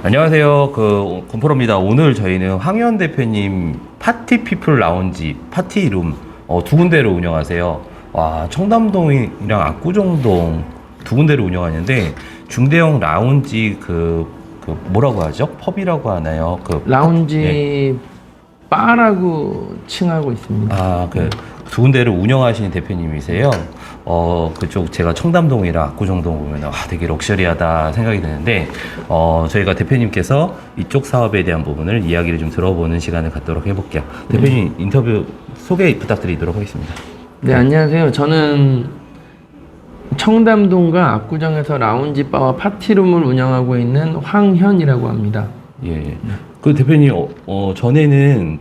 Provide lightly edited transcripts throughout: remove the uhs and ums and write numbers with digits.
안녕하세요. 건프로입니다. 오늘 저희는 황현 대표님 파티피플 라운지, 파티룸 두 군데를 운영하세요. 와, 청담동이랑 압구정동 두 군데를 운영하는데 중대형 라운지 뭐라고 하죠? 펍이라고 하나요? 라운지 네. 바라고 칭하고 있습니다. 두 군데를 운영하시는 대표님이세요. 그쪽 제가 청담동이랑 압구정동 보면 되게 럭셔리하다 생각이 드는데 저희가 대표님께서 이쪽 사업에 대한 부분을 이야기를 좀 들어보는 시간을 갖도록 해볼게요. 대표님 인터뷰 소개 부탁드리도록 하겠습니다. 네, 안녕하세요. 저는 청담동과 압구정에서 라운지 바와 파티룸을 운영하고 있는 황현이라고 합니다. 예. 그 대표님 전에는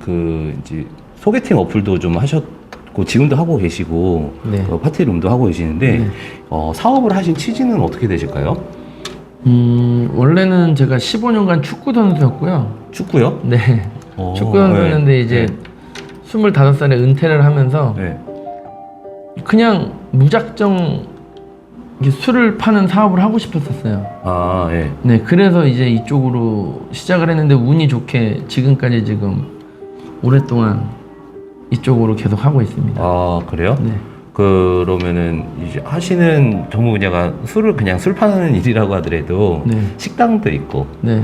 이제 소개팅 어플도 좀 하셨고 지금도 하고 계시고 네. 파티룸도 하고 계시는데 네. 사업을 하신 취지는 어떻게 되실까요? 원래는 제가 15년간 축구 선수였고요. 축구요? 네. 축구 선수였는데 네. 이제 25살에 은퇴를 하면서 네. 그냥 무작정 이렇게 술을 파는 사업을 하고 싶었었어요. 예. 네, 그래서 이제 이쪽으로 시작을 했는데 운이 좋게 지금까지 지금 오랫동안 이쪽으로 계속 하고 있습니다. 그래요? 네. 그러면은 이제 하시는 전문 분야가 그냥 술 파는 일이라고 하더라도 네. 식당도 있고 네.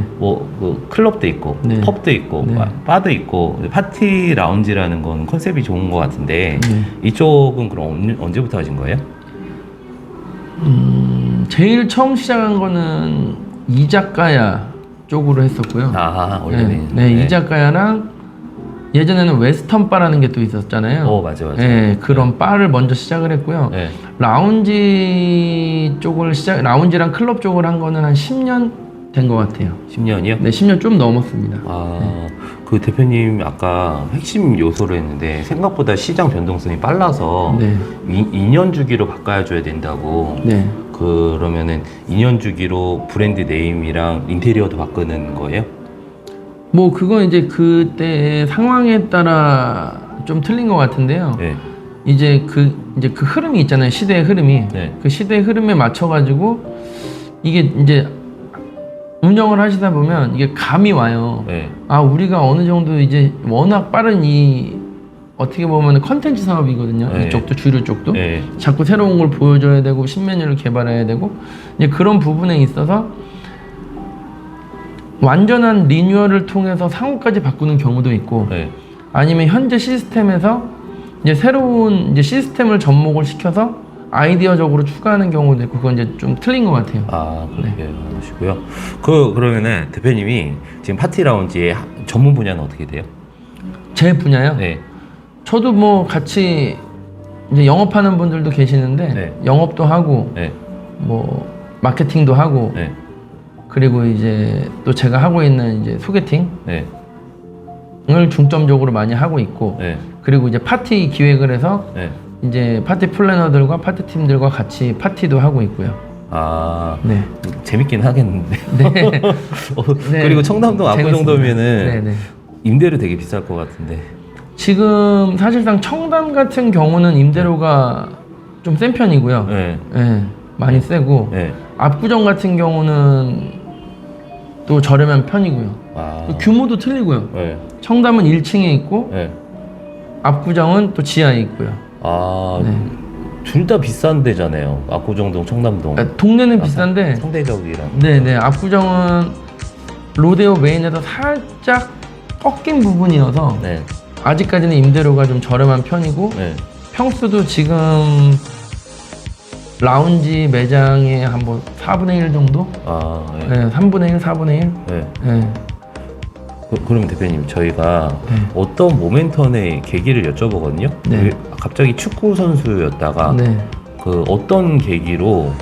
클럽도 있고 네. 펍도 있고 네. 바도 있고 파티 라운지라는 건 컨셉이 좋은 것 같은데 네. 이쪽은 그럼 언제부터 하신 거예요? 제일 처음 시작한 거는 이자카야 쪽으로 했었고요. 원래는. 네, 이자카야랑 예전에는 웨스턴 바라는 게 또 있었잖아요. 맞아. 네, 그런 바를 먼저 시작을 했고요. 네. 라운지랑 클럽 쪽을 한 거는 한 10년 된 것 같아요. 10년이요? 네, 10년 좀 넘었습니다. 그 대표님 아까 핵심 요소를 했는데 생각보다 시장 변동성이 빨라서 네. 2년 주기로 바꿔줘야 된다고. 네. 그러면은 2년 주기로 브랜드 네임이랑 인테리어도 바꾸는 거예요? 뭐 그건 이제 그때의 상황에 따라 좀 틀린 것 같은데요. 네. 이제 그 흐름이 있잖아요. 시대의 흐름이. 네. 그 시대의 흐름에 맞춰가지고 이게 이제 운영을 하시다 보면 이게 감이 와요. 네. 우리가 어느 정도 이제 워낙 빠른 어떻게 보면 컨텐츠 사업이거든요. 네. 이쪽도 주류 쪽도. 네. 자꾸 새로운 걸 보여줘야 되고 신메뉴를 개발해야 되고 이제 그런 부분에 있어서 완전한 리뉴얼을 통해서 상호까지 바꾸는 경우도 있고 네. 아니면 현재 시스템에서 이제 새로운 시스템을 접목을 시켜서 아이디어적으로 추가하는 경우도 있고 그건 이제 좀 틀린 것 같아요. 그렇게 하시고요. 그러면은 대표님이 지금 파티 라운지의 전문 분야는 어떻게 돼요? 제 분야요? 네. 저도 뭐 같이 이제 영업하는 분들도 계시는데 네. 영업도 하고 네. 뭐 마케팅도 하고 네. 그리고 이제 또 제가 하고 있는 이제 소개팅을 네. 중점적으로 많이 하고 있고 네. 그리고 이제 파티 기획을 해서 네. 이제 파티 플래너들과 파티 팀들과 같이 파티도 하고 있고요. 네. 재밌긴 하겠는데. 네. 네. 그리고 청담동 압구정도면은 네네. 임대료 되게 비쌀 것 같은데. 지금 사실상 청담 같은 경우는 임대료가 좀 센 편이고요. 네. 네. 많이 세고 네. 압구정 같은 경우는 또 저렴한 편이고요. 또 규모도 틀리고요. 네. 청담은 1층에 있고 네. 압구정은 또 지하에 있고요. 네. 둘 다 비싼 데잖아요. 압구정동, 청담동. 동네는 비싼데 상대적이랑. 네네. 압구정은 로데오 메인에서 살짝 꺾인 부분이어서 네. 아직까지는 임대료가 좀 저렴한 편이고 네. 평수도 지금 라운지 매장의 한 뭐 4분의 1 정도? 네. 네, 3분의 1, 4분의 1? 네. 네. 그러면 대표님 저희가 네. 어떤 모멘텀의 계기를 여쭤보거든요. 네. 갑자기 축구 선수였다가 네. 어떤 계기로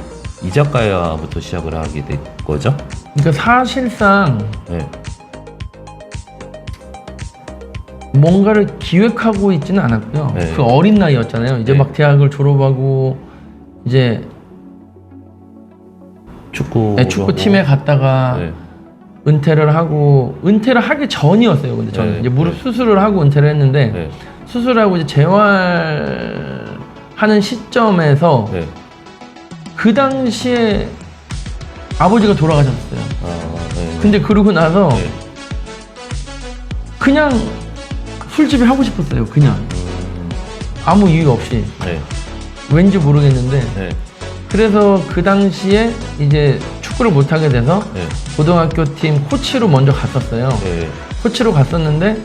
이자카야부터 시작을 하게 된 거죠? 그러니까 사실상 네. 뭔가를 기획하고 있지는 않았고요. 네. 그 어린 나이였잖아요. 이제 네. 막 대학을 졸업하고 이제 축구팀에 갔다가 네. 은퇴를 하기 전이었어요. 근데 저는 네. 이제 무릎 네. 수술을 하고 은퇴를 했는데 네. 수술하고 이제 재활하는 시점에서 그 당시에 아버지가 돌아가셨어요. 근데 그러고 나서 네. 그냥 술집이 하고 싶었어요. 그냥 아무 이유 없이. 네. 왠지 모르겠는데 네. 그래서 그 당시에 이제 축구를 못 하게 돼서 네. 고등학교 팀 코치로 먼저 갔었어요. 네. 코치로 갔었는데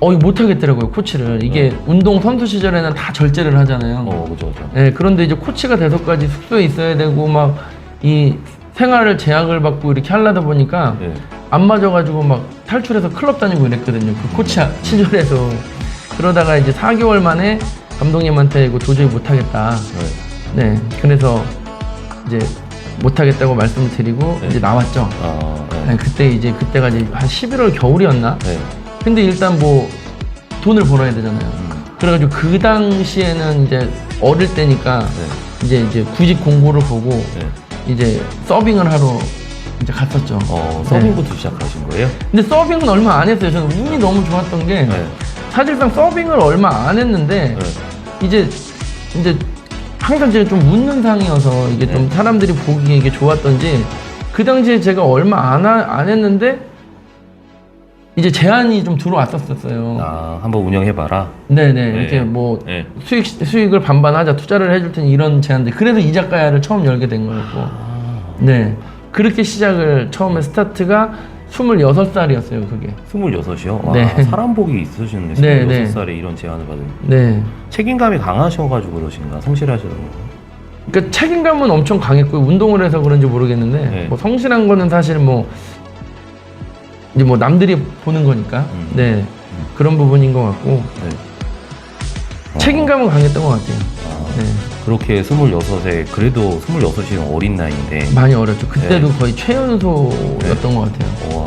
못 하겠더라고요. 코치를. 이게 운동 선수 시절에는 다 절제를 하잖아요. 그죠, 그죠. 네, 그런데 이제 코치가 돼서까지 숙소에 있어야 되고 막 이 생활을 제약을 받고 이렇게 하려다 보니까 네. 안 맞아가지고 막 탈출해서 클럽 다니고 이랬거든요. 그 코치 시절에서. 그러다가 이제 4개월 만에 감독님한테 이거 도저히 못하겠다. 네, 그래서 이제 못하겠다고 말씀을 드리고 네. 이제 나왔죠. 네. 네, 그때가 이제 한 11월 겨울이었나? 네. 근데 일단 뭐 돈을 벌어야 되잖아요. 그래가지고 그 당시에는 이제 어릴 때니까 이제 구직 공고를 보고 네. 이제 서빙을 하러 이제 갔었죠. 서빙부터 시작하신 거예요? 근데 서빙은 얼마 안 했어요. 저는 운이 너무 좋았던 게 네. 사실상 서빙을 얼마 안 했는데 이제 항상 제가 좀 웃는 상이어서 이게 좀 사람들이 보기에 이게 좋았던지 그 당시에 제가 얼마 안 했는데 이제 제안이 좀 들어왔었어요. 한번 운영해봐라. 네네. 이렇게 뭐 수익을 반반 하자, 투자를 해줄 테니 이런 제안들. 그래서 이자카야를 처음 열게 된 거였고. 네. 그렇게 시작을 처음에 스타트가 26살이었어요, 그게. 26이요? 네. 사람 복이 있으시는데 네, 26살에 이런 제안을 받은. 네. 책임감이 강하셔가지고 그러신가? 성실하셔서 그런가? 그러니까 책임감은 엄청 강했고 운동을 해서 그런지 모르겠는데 뭐 성실한 거는 사실 뭐 이제 뭐 남들이 보는 거니까 네 그런 부분인 것 같고 책임감은 강했던 것 같아요. 네. 그렇게 26에 그래도 26이면 어린 나이인데 많이 어렸죠. 그때도 거의 최연소였던 것 같아요. 와.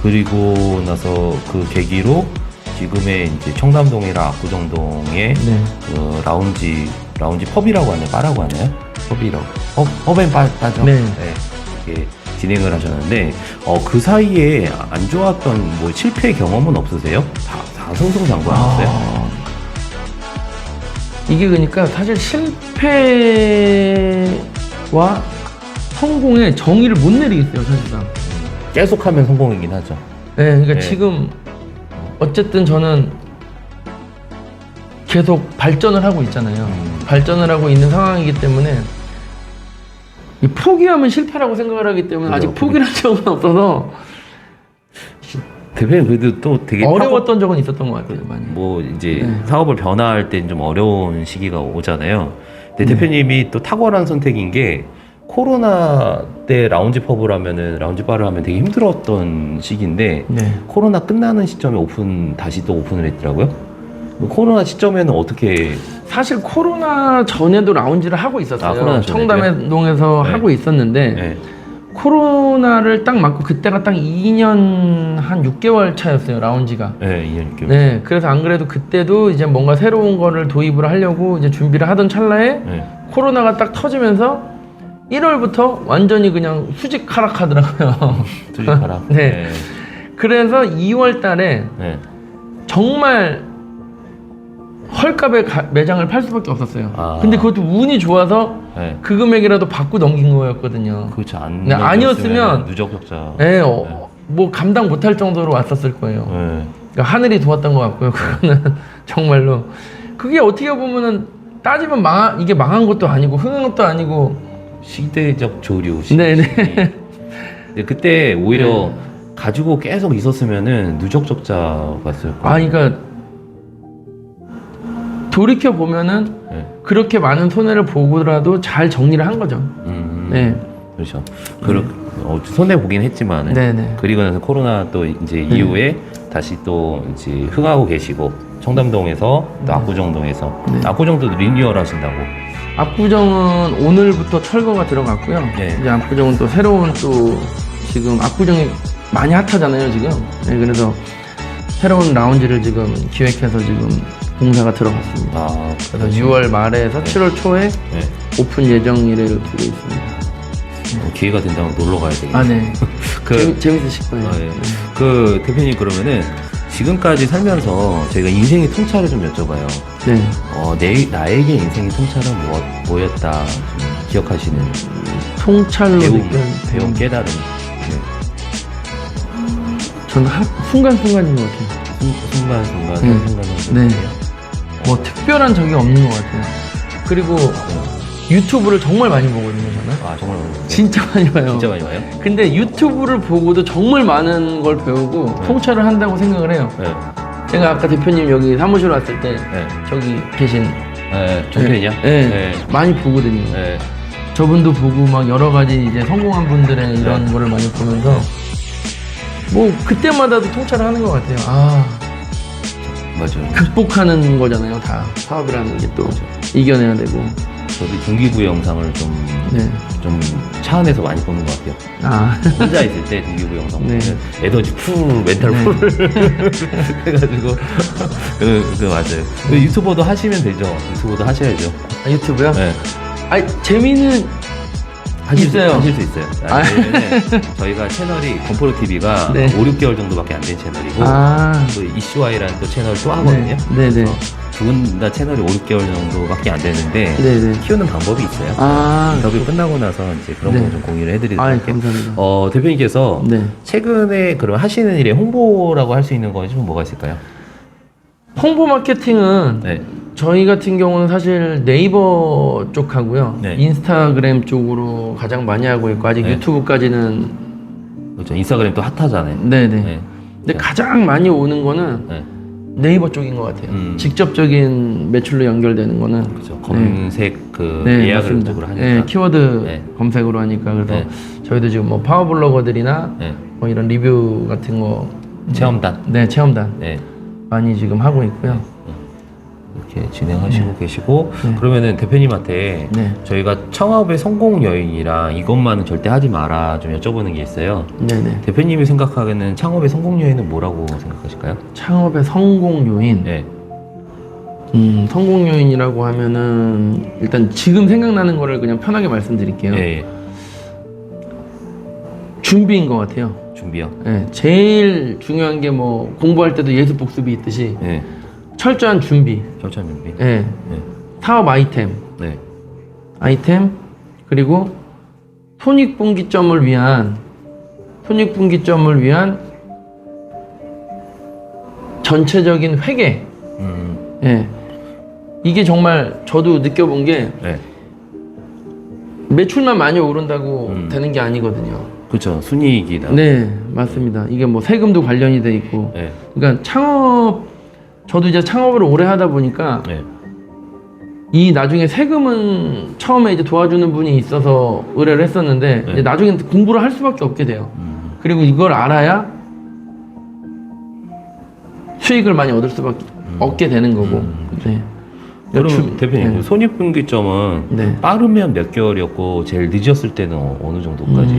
그리고 나서 그 계기로 지금의 이제 청담동이랑 압구정동에 그 라운지 펍이라고 하나요? 바라고 하나요? 펍이라고. 펍앤바죠? 네. 이렇게 진행을 하셨는데 그 사이에 안 좋았던 뭐 실패 경험은 없으세요? 다 승승장구하셨어요? 이게 그러니까 사실 실패와 성공의 정의를 못 내리겠어요, 사실상. 계속하면 성공이긴 하죠. 네, 그러니까 지금 어쨌든 저는 계속 발전을 하고 있잖아요. 발전을 하고 있는 상황이기 때문에 이 포기하면 실패라고 생각을 하기 때문에 아직 포기를 한 적은 없어서 대표님 그래도 또 되게 어려웠던 적은 있었던 것 같아요, 많이. 뭐 이제 사업을 변화할 때 좀 어려운 시기가 오잖아요. 근데 대표님이 또 탁월한 선택인 게 코로나 때 라운지 펍을 하면은 라운지 바를 하면 되게 힘들었던 시기인데 코로나 끝나는 시점에 다시 또 오픈을 했더라고요. 코로나 시점에는 어떻게? 사실 코로나 전에도 라운지를 하고 있었어요. 코로나 전에도요? 청담동에서 하고 있었는데 코로나를 딱 맞고 그때가 딱 2년 한 6개월 차였어요, 라운지가. 네, 2년 6개월. 네, 그래서 안 그래도 그때도 이제 뭔가 새로운 거를 도입을 하려고 이제 준비를 하던 찰나에 코로나가 딱 터지면서 1월부터 완전히 그냥 수직 하락하더라고요. 수직 하락. 네. 그래서 2월 달에 정말 헐값에 매장을 팔 수밖에 없었어요. 근데 그것도 운이 좋아서 그 금액이라도 받고 넘긴 거였거든요. 그렇죠. 아니었으면 누적적자. 뭐 감당 못할 정도로 왔었을 거예요. 그러니까 하늘이 도왔던 것 같고요. 그거는 정말로 그게 어떻게 보면은 따지면 이게 망한 것도 아니고 흥한 것도 아니고 시대적 조류. 네네. 그때 오히려 가지고 계속 있었으면은 누적적자 봤을 거예요. 그러니까 돌이켜 보면은 그렇게 많은 손해를 보고라도 잘 정리를 한 거죠. 네. 그렇죠. 손해 보긴 했지만, 그리고 나서 코로나 또 이제 이후에 다시 또 이제 흥하고 계시고 청담동에서 또 압구정동에서 압구정도 리뉴얼 하신다고. 압구정은 오늘부터 철거가 들어갔고요. 이제 압구정은 또 새로운 또 지금 압구정이 많이 핫하잖아요 지금. 그래서 새로운 라운지를 지금 기획해서 지금 공사가 들어갔습니다. 그래서 6월 말에서 7월 초에 오픈 예정일을 두고 있습니다. 기회가 된다면 놀러 가야 되겠네요. 네. 재밌으실 거예요. 그 대표님 그러면은 지금까지 살면서 저희가 인생의 통찰을 좀 여쭤봐요. 네. 나에게 인생의 통찰은 뭐였다 기억하시는? 통찰로 배움 느껴 깨달음. 저는 순간순간인 것 같아요. 순간. 네. 뭐 특별한 적이 없는 것 같아요. 그리고 유튜브를 정말 많이 보거든요, 저는. 아 정말 많이 진짜 많이 봐요. 진짜 많이 봐요? 근데 유튜브를 보고도 정말 많은 걸 배우고 통찰을 한다고 생각을 해요. 네. 제가 아까 대표님 여기 사무실 왔을 때 네. 저기 계신 종편이요? 네. 많이 보거든요. 네. 저분도 보고 막 여러 가지 이제 성공한 분들의 이런 거를 많이 보면서 뭐 그때마다도 통찰을 하는 것 같아요. 아, 맞아요. 극복하는 거잖아요, 다. 사업이라는 게 또 이겨내야 되고. 저도 동기부여 영상을 좀 차 안에서 많이 보는 것 같아요. 아, 혼자 있을 때 동기부여 영상 보면 네. 에너지 멘탈 풀 해가지고 맞아요. 유튜버도 하시면 되죠. 유튜버도 하셔야죠. 유튜브요? 네. 아니, 재미는 있어요. 하실 수 있어요. 왜냐면 저희가 채널이 건프로 TV가 네. 5, 6개월 정도밖에 안 된 채널이고 또 이슈와이라는 또 채널을 또 하거든요. 네네. 두 분 다 채널이 5, 6개월 정도밖에 안 되는데 네네. 키우는 방법이 있어요. 아, 인터뷰 끝나고 나서 이제 그런 네. 거 좀 공유를 해드리도록 아이, 할게요. 감사합니다. 대표님께서 네. 최근에 그럼 하시는 일의 홍보라고 할 수 있는 건 좀 뭐가 있을까요? 홍보 마케팅은 네. 저희 같은 경우는 사실 네이버 쪽하고요. 네. 인스타그램 쪽으로 가장 많이 하고 있고 아직 네. 유튜브까지는 그렇죠. 인스타그램 또 핫하잖아요. 네네. 네. 근데 가장 많이 오는 거는 네. 네이버 쪽인 것 같아요. 직접적인 매출로 연결되는 거는 그렇죠. 검색 네, 예약을 맞습니다. 쪽으로 하니까. 네, 키워드 네. 검색으로 하니까 그래서 네. 저희도 지금 뭐 파워블로거들이나 네. 뭐 이런 리뷰 같은 거 체험단. 네, 체험단 네. 많이 지금 하고 있고요. 이렇게 진행하시고 계시고 네. 그러면은 대표님한테 네. 저희가 창업의 성공 요인이랑 이것만은 절대 하지 마라 좀 여쭤보는 게 있어요. 네네. 대표님이 생각하기에는 창업의 성공 요인은 뭐라고 생각하실까요? 창업의 성공 요인. 네. 성공 요인이라고 하면은 일단 지금 생각나는 거를 그냥 편하게 말씀드릴게요. 예. 준비인 것 같아요. 준비요. 네, 제일 중요한 게 뭐 공부할 때도 예습 복습이 있듯이 네. 철저한 준비. 절찬 준비. 네. 네. 사업 아이템 그리고 손익분기점을 위한 전체적인 회계. 예. 이게 정말 저도 느껴본 게 네. 매출만 많이 오른다고 되는 게 아니거든요. 그렇죠. 순이익이다. 네, 맞습니다. 이게 뭐 세금도 관련이 돼 있고. 네. 그러니까 저도 이제 창업을 오래 하다 보니까 네. 이 나중에 세금은 처음에 이제 도와주는 분이 있어서 의뢰를 했었는데 네. 이제 나중에 공부를 할 수밖에 없게 돼요. 그리고 이걸 알아야 수익을 많이 얻게 되는 거고. 네. 그럼 대표님 네. 손익분기점은 네. 빠르면 몇 개월이었고 제일 늦었을 때는 어느 정도까지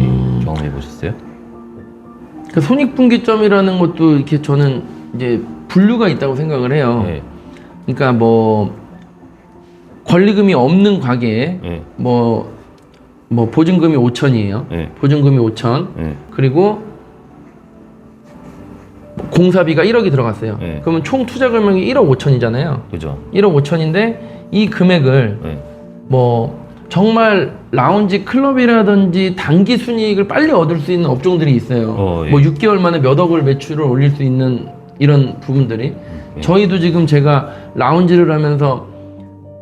경험해 보셨어요? 그 손익분기점이라는 것도 이렇게 저는 이제 분류가 있다고 생각을 해요. 네. 그러니까 뭐 권리금이 없는 가게에 네. 뭐 보증금이 5천이에요. 네. 보증금이 5천. 네. 그리고 공사비가 1억이 들어갔어요. 네. 그러면 총 투자 금액이 1억 5천이잖아요. 그죠. 1억 5천인데 이 금액을 네. 뭐 정말 라운지 클럽이라든지 단기 순이익을 빨리 얻을 수 있는 업종들이 있어요. 예. 뭐 6개월 만에 몇 억을 매출을 올릴 수 있는 이런 부분들이 저희도 지금 제가 라운지를 하면서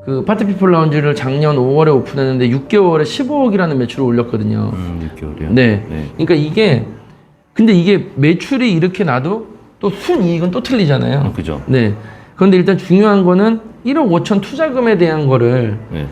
그 파티피플 라운지를 작년 5월에 오픈했는데 6개월에 15억이라는 매출을 올렸거든요. 6개월이요? 네. 그러니까 근데 이게 매출이 이렇게 나도 또 순이익은 또 틀리잖아요. 그죠. 네. 그런데 일단 중요한 거는 1억 5천 투자금에 대한 거를 네.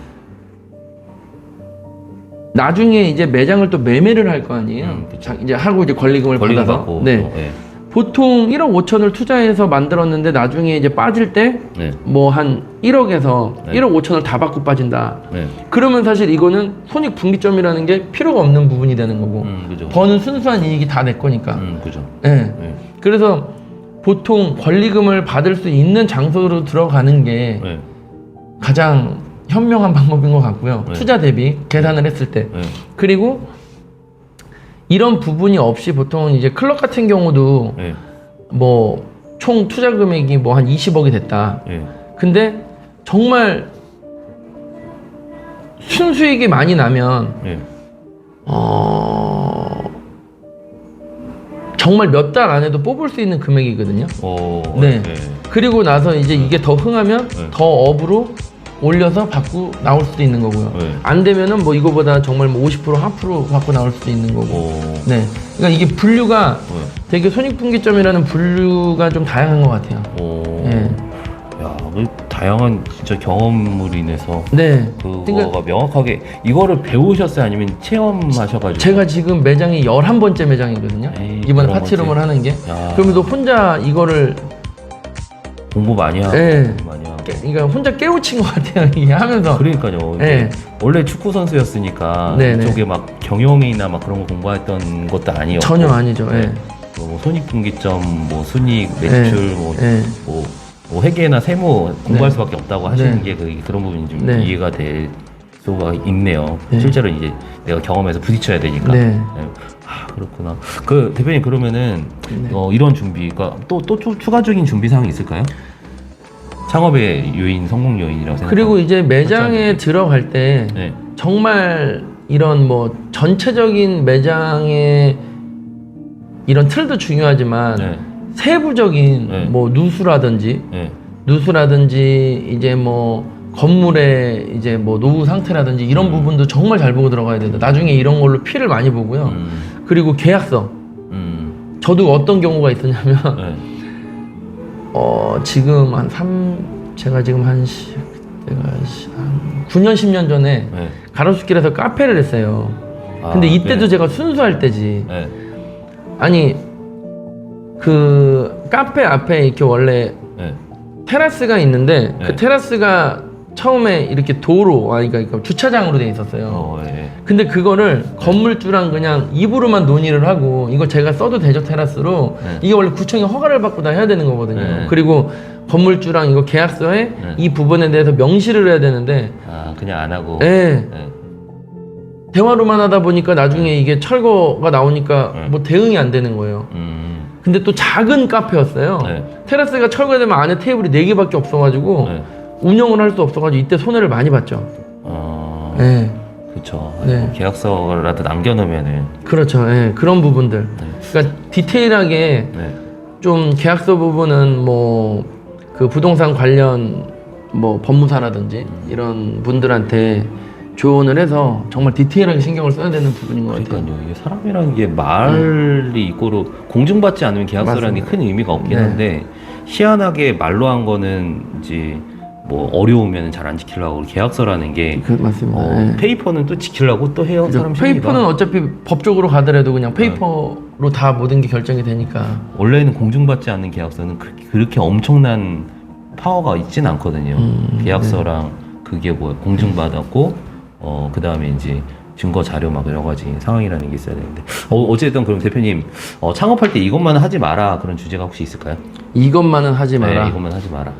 나중에 이제 매장을 또 매매를 할 거 아니에요. 이제 하고 이제 권리금을 권리금 받아서. 받고. 네. 보통 1억 5천을 투자해서 만들었는데 나중에 이제 빠질 때 네. 뭐 한 1억에서 네. 1억 5천을 다 받고 빠진다. 네. 그러면 사실 이거는 손익분기점이라는 게 필요가 없는 부분이 되는 거고 그죠. 버는 순수한 이익이 다 내 거니까. 그죠. 네. 네. 그래서 보통 권리금을 받을 수 있는 장소로 들어가는 게 네. 가장 현명한 방법인 것 같고요. 네. 투자 대비 계산을 했을 때. 네. 그리고 이런 부분이 없이 보통 이제 클럽 같은 경우도 네. 뭐 총 투자 금액이 뭐 한 20억이 됐다. 네. 근데 정말 순수익이 많이 나면 네. 정말 몇 달 안에도 뽑을 수 있는 금액이거든요. 네. 그리고 나서 이제 이게 더 흥하면 더 업으로 올려서 받고 나올 수도 있는 거고요. 안 되면은 뭐 이거보다 정말 뭐 50% 하프로 받고 나올 수도 있는 거고. 네. 그러니까 이게 분류가 되게 손익분기점이라는 분류가 좀 다양한 것 같아요. 네. 야, 다양한 진짜 경험으로 인해서 네. 그거가 그러니까 명확하게 이거를 배우셨어요? 아니면 체험하셔가지고? 제가 지금 매장이 11번째 매장이거든요. 이번에 파티룸을 하는 게. 그러면서 혼자 이거를 공부 많이 하고 많이 하고. 그러니까 혼자 깨우친 것 같아요. 이게 하면서. 그러니까요. 네. 원래 축구 선수였으니까 이쪽에 막 경영이나 막 그런 거 공부했던 것도 아니었고 전혀 아니죠. 네. 뭐 손익분기점, 뭐 순이익, 매출, 뭐 회계나 세무 공부할 수밖에 없다고 하시는 게 그런 부분이 좀 이해가 될 수가 있네요. 실제로 이제 내가 경험해서 부딪혀야 되니까. 아, 그렇구나. 그 대표님 그러면은 이런 준비가 또 추가적인 준비 사항이 있을까요? 창업의 요인, 성공 요인이라고 생각합니다. 그리고 이제 매장에 들어갈 때 정말 이런 뭐 전체적인 매장의 이런 틀도 중요하지만 세부적인 뭐 누수라든지 이제 뭐 건물의 이제 뭐 노후 상태라든지 이런 부분도 정말 잘 보고 들어가야 된다. 나중에 이런 걸로 피를 많이 보고요. 그리고 계약서. 저도 어떤 경우가 있었냐면 지금 제가 지금 한 9년 10년 전에 가로수길에서 카페를 했어요. 근데 이때도 제가 순수할 때지. 아니 그 카페 앞에 이렇게 원래 테라스가 있는데 그 테라스가 처음에 이렇게 그러니까 주차장으로 돼 있었어요. 근데 그거를 건물주랑 그냥 입으로만 논의를 하고 이거 제가 써도 되죠 테라스로. 이게 원래 구청에 허가를 받고 다 해야 되는 거거든요. 그리고 건물주랑 이거 계약서에 이 부분에 대해서 명시를 해야 되는데 그냥 안 하고 대화로만 하다 보니까 나중에 이게 철거가 나오니까 뭐 대응이 안 되는 거예요. 근데 또 작은 카페였어요. 테라스가 철거되면 안에 테이블이 4개밖에 없어가지고 운영을 할 수 없어가지고 이때 손해를 많이 봤죠. 그렇죠. 계약서라도 남겨놓으면은. 그렇죠. 그런 부분들. 그러니까 디테일하게 좀 계약서 부분은 뭐 그 부동산 관련 뭐 법무사라든지 이런 분들한테 조언을 해서 정말 디테일하게 신경을 써야 되는 부분인 것 같아요. 그러니까요. 이게 사람이라는 게 말이 있고로 공증받지 않으면 계약서라는 게 큰 의미가 없긴 한데 희한하게 말로 한 거는 이제 뭐 어려우면 잘 안 지키려고 계약서라는 게 맞습니다. 페이퍼는 또 지키려고 또 해요. 사람 페이퍼는 어차피 법적으로 가더라도 그냥 페이퍼로 다 모든 게 결정이 되니까. 원래는 공증받지 않는 계약서는 그렇게 엄청난 파워가 있진 않거든요. 계약서랑 그게 뭐 공증받았고 그 다음에 이제 증거 자료 막 여러 가지 상황이라는 게 있어야 되는데 어쨌든 그럼 대표님 창업할 때 이것만은 하지 마라 그런 주제가 혹시 있을까요? 이것만은 하지 마라. 이것만 하지 마라.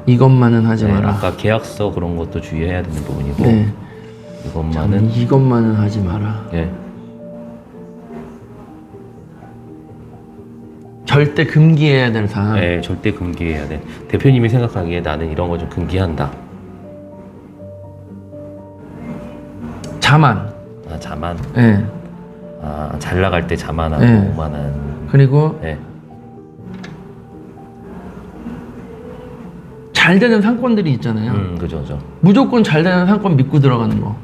이것만은 하지 마라. 아까 계약서 그런 것도 주의해야 되는 부분이고 이것만은 하지 마라. 절대 금기해야 될 사항. 절대 금기해야 돼. 대표님이 생각하기에 나는 이런 거 좀 금기한다. 자만. 자만. 잘 나갈 때 자만하고 오만한. 그리고 잘 되는 상권들이 있잖아요. 그죠. 무조건 잘 되는 상권 믿고 들어가는 거.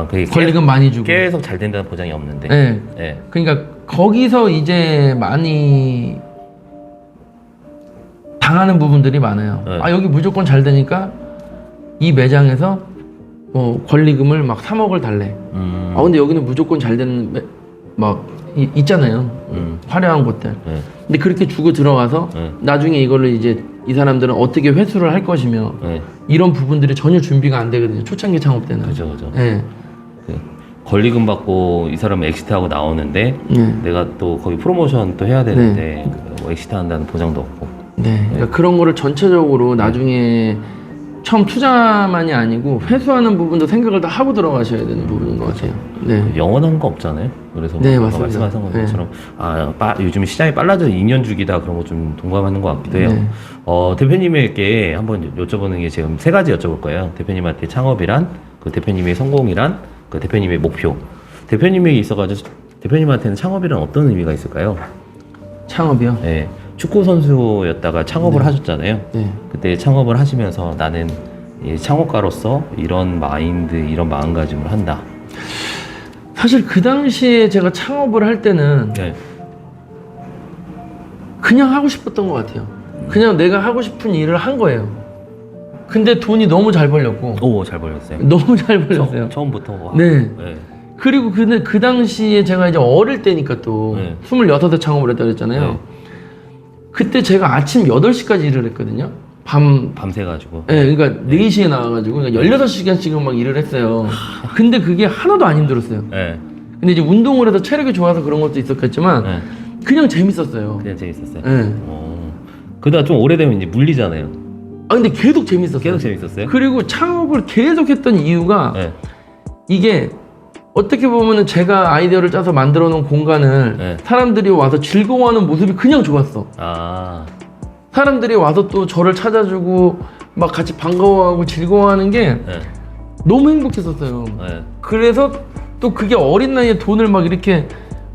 그게 권리금 많이 주고. 계속 잘 된다는 보장이 없는데. 그러니까 거기서 이제 많이 당하는 부분들이 많아요. 여기 무조건 잘 되니까 이 매장에서 권리금을 막 3억을 달래. 근데 여기는 무조건 잘 되는 있잖아요. 화려한 곳들. 근데 그렇게 주고 들어가서 나중에 이거를 이제 이 사람들은 어떻게 회수를 할 것이며 이런 부분들이 전혀 준비가 안 되거든요. 초창기 창업 때는. 그죠. 권리금 받고 이 사람은 엑시트하고 나오는데 내가 또 거기 프로모션 또 해야 되는데 뭐 엑시트 한다는 보장도 없고. 그러니까 그런 거를 전체적으로 나중에 처음 투자만이 아니고 회수하는 부분도 생각을 다 하고 들어가셔야 되는 부분인 것 같아요. 영원한 거 없잖아요. 그래서 맞습니다. 말씀하신 것처럼 요즘 시장이 빨라져 2년 주기다 그런 거 좀 동감하는 것 같기도 해요. 대표님에게 한번 여쭤보는 게 지금 3가지 여쭤볼 거예요. 대표님한테 창업이란, 그 대표님의 성공이란, 그 대표님의 목표. 대표님이 있어가지고 대표님한테는 창업이란 어떤 의미가 있을까요? 창업이요? 네, 축구 선수였다가 창업을 네. 하셨잖아요. 네. 그때 창업을 하시면서 나는 창업가로서 이런 마인드, 이런 마음가짐을 한다. 사실 그 당시에 제가 창업을 할 때는 네. 그냥 하고 싶었던 것 같아요. 그냥 내가 하고 싶은 일을 한 거예요. 근데 돈이 너무 잘 벌렸고 오, 잘 벌렸어요. 너무 잘 벌렸어요. 처음부터. 네. 네. 그리고 근데 그 당시에 제가 이제 어릴 때니까 또 네. 26에 창업을 했다 그랬잖아요. 네. 그때 제가 아침 8시까지 일을 했거든요. 밤새가지고. 네, 그러니까 4시에 나와가지고 그러니까 16시간씩은 막 일을 했어요. 근데 그게 하나도 안 힘들었어요. 네. 근데 이제 운동을 해서 체력이 좋아서 그런 것도 있었겠지만 네. 그냥 재밌었어요. 그냥 재밌었어요. 네. 그러다 좀 오래되면 이제 물리잖아요. 아 근데 계속 재밌었어요. 계속 재밌었어요? 그리고 창업을 계속 했던 이유가 네. 이게 어떻게 보면은 제가 아이디어를 짜서 만들어 놓은 공간을 네. 사람들이 와서 즐거워하는 모습이 그냥 좋았어. 아, 사람들이 와서 또 저를 찾아주고 막 같이 반가워하고 즐거워하는 게 네. 너무 행복했었어요. 네. 그래서 또 그게 어린 나이에 돈을 막 이렇게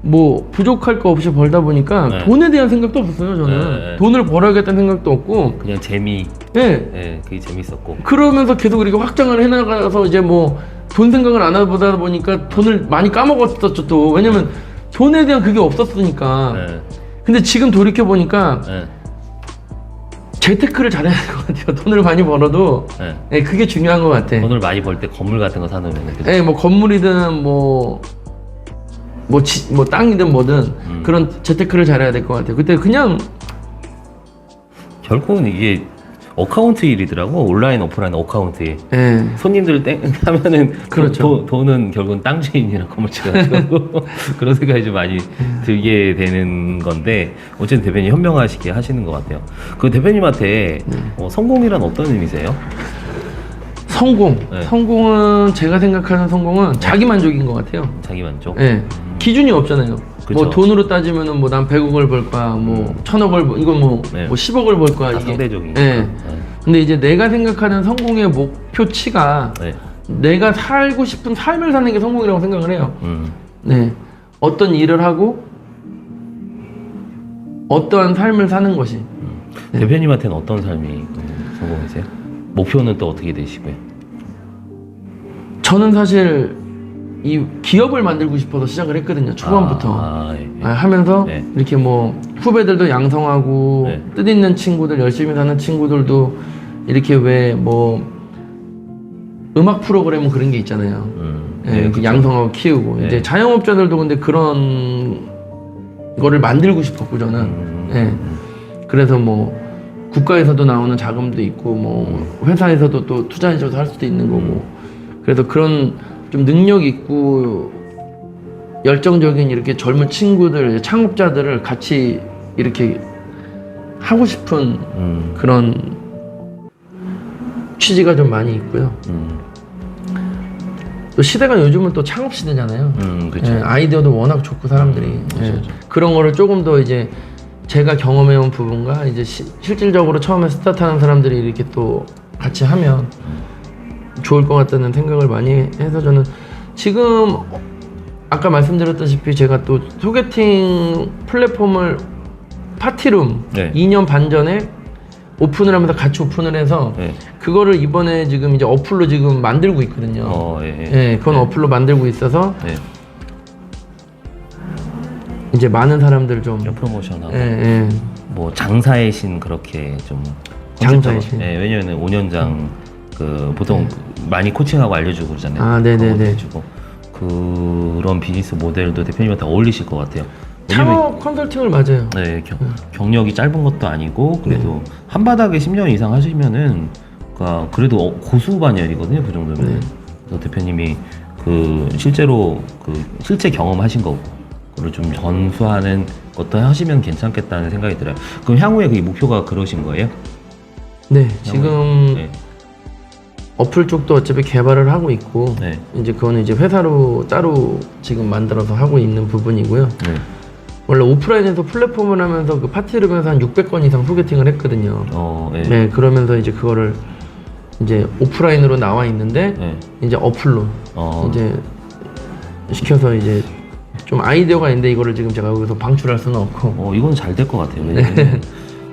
뭐 부족할 거 없이 벌다 보니까 네. 돈에 대한 생각도 없었어요. 저는 네. 돈을 벌어야겠다는 생각도 없고 그냥 재미. 네. 네, 그게 재밌었고. 그러면서 계속 이렇게 확장을 해나가서 이제 뭐 돈 생각을 안 하다 보니까 돈을 많이 까먹었었죠 또. 왜냐면 돈에 대한 그게 없었으니까. 네. 근데 지금 돌이켜 보니까 네. 재테크를 잘해야 될 것 같아요. 돈을 많이 벌어도 네. 네, 그게 중요한 것 같아. 돈을 많이 벌 때 건물 같은 거 사놓으면 그죠? 네, 뭐 건물이든 뭐 땅이든 뭐든 그런 재테크를 잘해야 될 것 같아요. 그때 그냥 결국은 이게 어카운트 일이더라고. 온라인 오프라인 어카운트 일. 예. 손님들 땡 하면은 그렇죠. 돈은 결국은 땅 주인이랑 건물주가 가지고 그런 생각이 좀 많이 들게 되는 건데 어쨌든 대표님 현명하시게 하시는 것 같아요. 그 대표님한테 성공이란 어떤 의미세요? 성공. 네. 성공은 제가 생각하는 성공은 자기 만족인 것 같아요. 자기 만족. 예. 기준이 없잖아요. 그쵸. 뭐 돈으로 따지면은 뭐 난 100억을 벌 거야, 뭐 1000억을 이건 뭐, 네. 뭐 10억을 벌 거야 다 이게. 상대적이니까. 예. 네. 근데 이제 내가 생각하는 성공의 목표치가 네. 내가 살고 싶은 삶을 사는 게 성공이라고 생각을 해요. 네. 어떤 일을 하고 어떠한 삶을 사는 것이. 대표님한테는 어떤 삶이 성공이세요? 목표는 또 어떻게 되시고요? 저는 사실 이 기업을 만들고 싶어서 시작을 했거든요. 초반부터. 예. 하면서 네. 이렇게 뭐 후배들도 양성하고 네. 뜻있는 친구들, 열심히 사는 친구들도 이렇게 왜 뭐 음악 프로그램 그런 게 있잖아요. 예, 이렇게 그쵸. 양성하고 키우고 네. 이제 자영업자들도 근데 그런 거를 만들고 싶었고 저는 예. 그래서 뭐 국가에서도 나오는 자금도 있고 뭐 회사에서도 또 투자해줘서 할 수도 있는 거고 그래서 그런 좀 능력 있고 열정적인 이렇게 젊은 친구들 창업자들을 같이 이렇게 하고 싶은 그런 취지가 좀 많이 있고요. 또 시대가 요즘은 또 창업 시대잖아요. 그렇죠. 예, 아이디어도 워낙 좋고 사람들이 예, 그런 거를 조금 더 이제 제가 경험해온 부분과 이제 실질적으로 처음에 스타트하는 사람들이 이렇게 또 같이 하면 좋을 것 같다는 생각을 많이 해서 저는 지금 아까 말씀드렸다시피 제가 또 소개팅 플랫폼을 파티룸 네. 2년 반 전에 오픈을 하면서 같이 오픈을 해서 네. 그거를 이번에 지금 이제 어플로 지금 만들고 있거든요. 예, 그건 어플로 만들고 있어서 네. 이제 많은 사람들 좀 프로모션하고 예. 뭐 장사의 신 그렇게 좀 장사의 신. 예, 왜냐면은 5년장 그 보통 많이 코칭하고 알려주고 그러잖아요. 아, 네네네. 그거 해주고. 그런 비즈니스 모델도 대표님한테 어울리실 것 같아요. 왜냐면 창업 컨설팅을 맞아요. 네, 경력이 짧은 것도 아니고 그래도 한 바닥에 10년 이상 하시면은 그러니까 그래도 고수반열이거든요. 그 정도면. 네. 그래서 대표님이 그 실제로 그 실제 경험하신 거고 그걸 좀 전수하는 것도 하시면 괜찮겠다는 생각이 들어요. 그럼 향후에 그 목표가 그러신 거예요? 네, 지금 네. 어플 쪽도 어차피 개발을 하고 있고 네. 이제 그거는 이제 회사로 따로 지금 만들어서 하고 있는 부분이고요. 네. 원래 오프라인에서 플랫폼을 하면서 그 파티룸에서 한 600건 이상 소개팅을 했거든요. 네. 네, 그러면서 이제 그거를 이제 오프라인으로 나와 있는데 네. 이제 어플로 이제 시켜서 이제 좀 아이디어가 있는데 이거를 지금 제가 여기서 방출할 수는 없고. 이건 잘 될 것 같아요. 왜냐면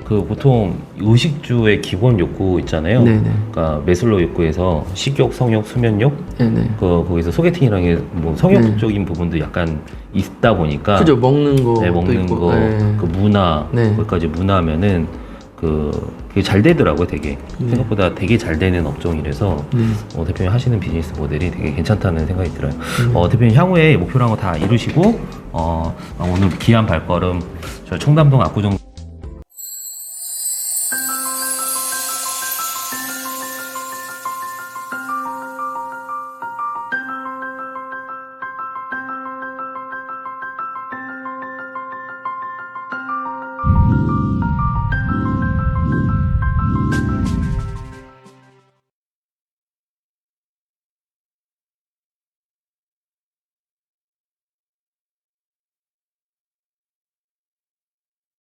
그 보통 의식주의 기본 욕구 있잖아요. 네네. 그러니까 매슬로우 욕구에서 식욕, 성욕, 수면욕, 네네. 거기서 소개팅이랑 뭐 성욕적인 부분도 약간 있다 보니까 그죠, 먹는 거. 네, 먹는 있고. 거, 네. 그 문화, 네. 거기까지 문화면은 그게 잘 되더라고요, 되게. 네. 생각보다 되게 잘 되는 업종이라서 대표님 하시는 비즈니스 모델이 되게 괜찮다는 생각이 들어요. 대표님 향후에 목표한 거 다 이루시고 오늘 귀한 발걸음 저 청담동 압구정